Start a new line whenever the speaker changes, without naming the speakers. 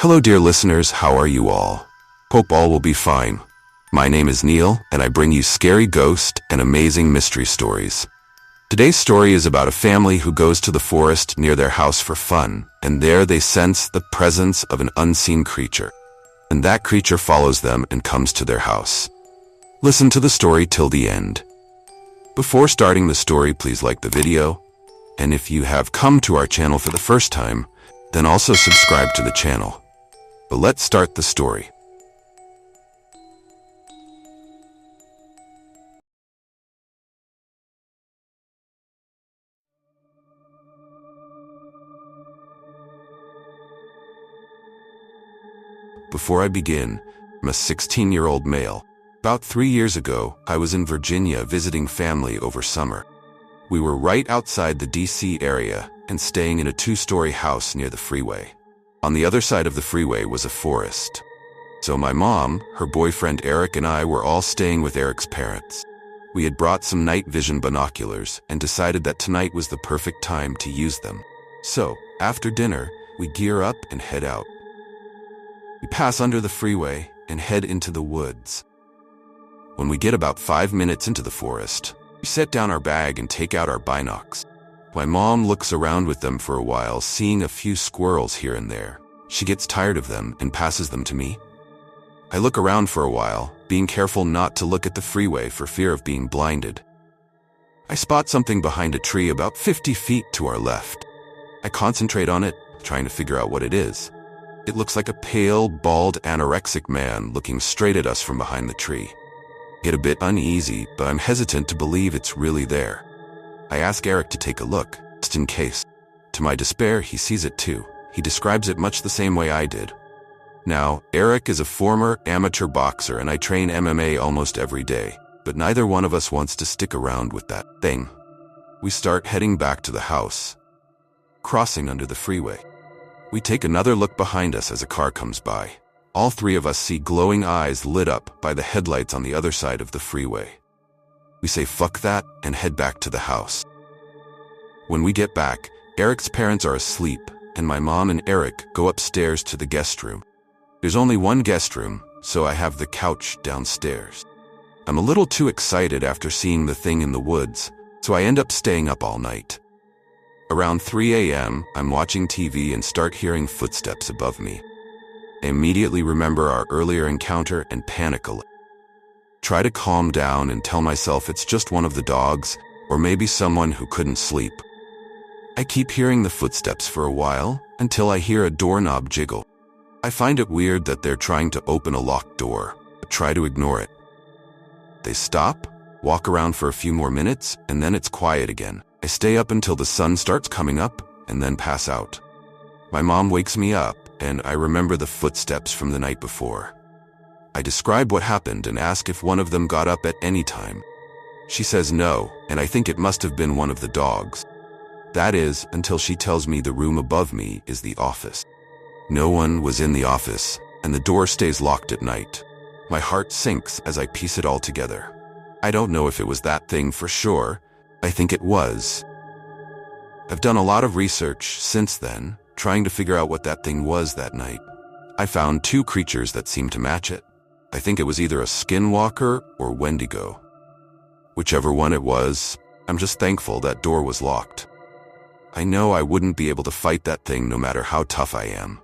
Hello dear listeners, how are you all? Hope all will be fine. My name is Neil, and I bring you scary ghost and amazing mystery stories. Today's story is about a family who goes to the forest near their house for fun, and there they sense the presence of an unseen creature. And that creature follows them and comes to their house. Listen to the story till the end. Before starting the story, please like the video, and if you have come to our channel for the first time, then also subscribe to the channel. But let's start the story. Before I begin, I'm a 16-year-old male. About 3 years ago, I was in Virginia visiting family over summer. We were right outside the DC area and staying in a 2-story house near the freeway. On the other side of the freeway was a forest. So my mom, her boyfriend Eric, and I were all staying with Eric's parents. We had brought some night vision binoculars and decided that tonight was the perfect time to use them. So, after dinner, we gear up and head out. We pass under the freeway and head into the woods. When we get about 5 minutes into the forest, we set down our bag and take out our binocs. My mom looks around with them for a while, seeing a few squirrels here and there. She gets tired of them and passes them to me. I look around for a while, being careful not to look at the freeway for fear of being blinded. I spot something behind a tree about 50 feet to our left. I concentrate on it, trying to figure out what it is. It looks like a pale, bald, anorexic man looking straight at us from behind the tree. I get a bit uneasy, but I'm hesitant to believe it's really there. I ask Eric to take a look, just in case. To my despair, he sees it too. He describes it much the same way I did. Now, Eric is a former amateur boxer and I train MMA almost every day, but neither one of us wants to stick around with that thing. We start heading back to the house, crossing under the freeway. We take another look behind us as a car comes by. All three of us see glowing eyes lit up by the headlights on the other side of the freeway. We say fuck that and head back to the house. When we get back, Eric's parents are asleep, and my mom and Eric go upstairs to the guest room. There's only one guest room, so I have the couch downstairs. I'm a little too excited after seeing the thing in the woods, so I end up staying up all night. Around 3 a.m., I'm watching TV and start hearing footsteps above me. I immediately remember our earlier encounter and panic a little. Try to calm down and tell myself it's just one of the dogs, or maybe someone who couldn't sleep. I keep hearing the footsteps for a while, until I hear a doorknob jiggle. I find it weird that they're trying to open a locked door, but try to ignore it. They stop, walk around for a few more minutes, and then it's quiet again. I stay up until the sun starts coming up, and then pass out. My mom wakes me up, and I remember the footsteps from the night before. I describe what happened and ask if one of them got up at any time. She says no, and I think it must have been one of the dogs. That is, until she tells me the room above me is the office. No one was in the office, and the door stays locked at night. My heart sinks as I piece it all together. I don't know if it was that thing for sure. I think it was. I've done a lot of research since then, trying to figure out what that thing was that night. I found 2 creatures that seemed to match it. I think it was either a Skinwalker or Wendigo. Whichever one it was, I'm just thankful that door was locked. I know I wouldn't be able to fight that thing no matter how tough I am.